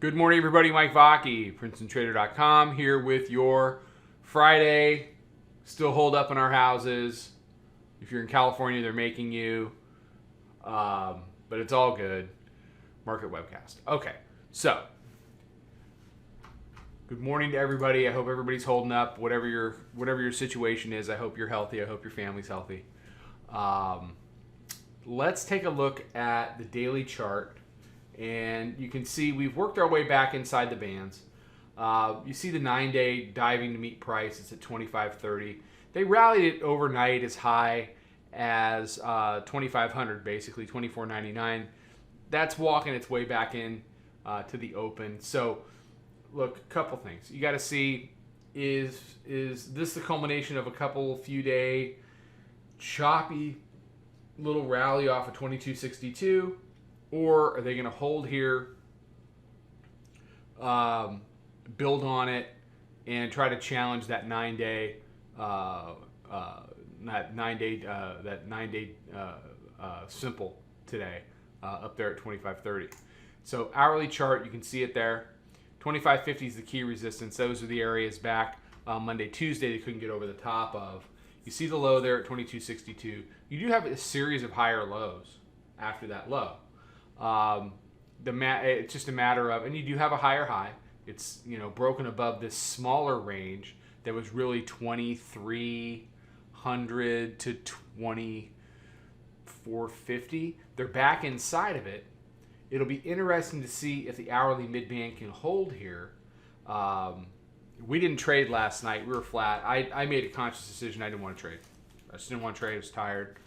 Good morning, everybody. Mike Vacchi, Princetontrader.com, here with your Friday. Still hold up in our houses. If you're in California, they're making you. But it's all good. Market Webcast. Okay, so good morning to everybody. I hope everybody's holding up. Whatever your situation is, I hope you're healthy. I hope your family's healthy. Let's take a look at the daily chart. And you can see we've worked our way back inside the bands. You see the 9-day diving to meet price. It's at 25.30. They rallied it overnight as high as 2,500, basically 24.99. That's walking its way back in to the open. So, look, a couple things. You got to see, is this the culmination of a few day choppy little rally off of 22.62? Or are they going to hold here, build on it, and try to challenge that 9-day simple today up there at 25.30? So hourly chart, you can see it there. 25.50 is the key resistance. Those are the areas back Monday, Tuesday they couldn't get over the top of. You see the low there at 22.62. You do have a series of higher lows after that low. It's just a matter of, and you do have a higher high. It's broken above this smaller range that was really 2,300 to 2,450. They're back inside of it. It'll be interesting to see if the hourly midband can hold here. We didn't trade last night. We were flat. I made a conscious decision. I didn't want to trade. I just didn't want to trade. I was tired.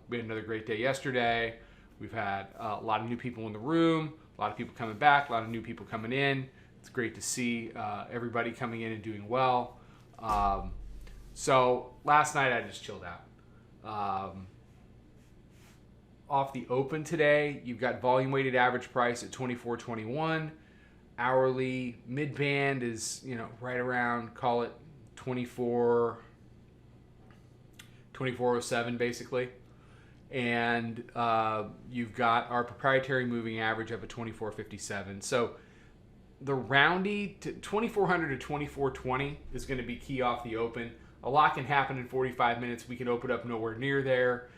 We had another great day yesterday. We've had a lot of new people in the room, a lot of people coming back, a lot of new people coming in. It's great to see everybody coming in and doing well. So last night I just chilled out. Off the open today, you've got volume weighted average price at 24.21. Hourly mid-band is right around, call it 24.07 basically. And you've got our proprietary moving average up at 24.57. So the roundy to 2400 to 2420 is going to be key off the open. A lot can happen in 45 minutes. We could open up nowhere near there.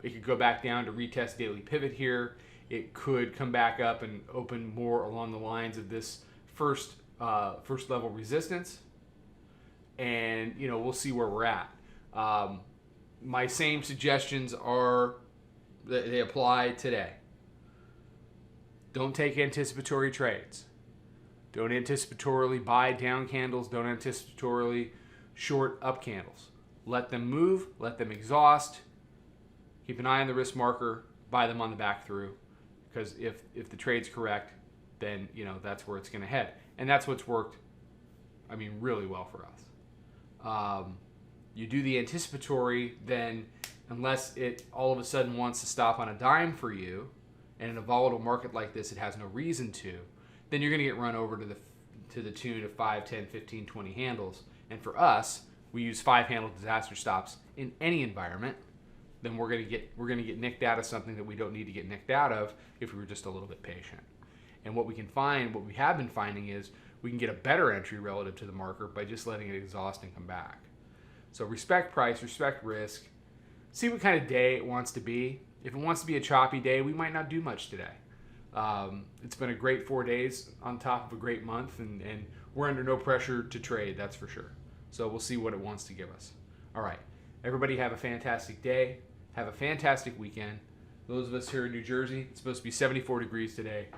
It could go back down to retest daily pivot here. It could come back up and open more along the lines of this first level resistance. And we'll see where we're at. My same suggestions are that they apply today. Don't take anticipatory trades. Don't anticipatorily buy down candles. Don't anticipatorily short up candles. Let them move. Let them exhaust. Keep an eye on the risk marker. Buy them on the back through. Because if the trade's correct, then that's where it's going to head. And that's what's worked, really well for us. You do the anticipatory, then unless it all of a sudden wants to stop on a dime for you, and in a volatile market like this it has no reason to, then you're going to get run over to the tune of 5, 10, 15, 20 handles. And for us, we use 5-handle disaster stops in any environment. Then we're going to get nicked out of something that we don't need to get nicked out of if we were just a little bit patient. And what we have been finding is we can get a better entry relative to the marker by just letting it exhaust and come back. So respect price, respect risk. See what kind of day it wants to be. If it wants to be a choppy day, we might not do much today. It's been a great 4 days on top of a great month, and we're under no pressure to trade, that's for sure. So we'll see what it wants to give us. All right. Everybody have a fantastic day. Have a fantastic weekend. Those of us here in New Jersey, it's supposed to be 74 degrees today.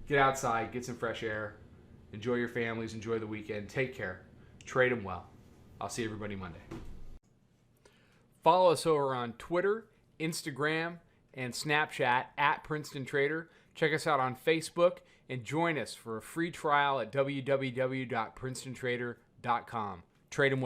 Get outside, get some fresh air. Enjoy your families, enjoy the weekend. Take care. Trade them well. I'll see everybody Monday. Follow us over on Twitter, Instagram, and Snapchat at Princeton Trader. Check us out on Facebook and join us for a free trial at www.princetontrader.com. Trade them well.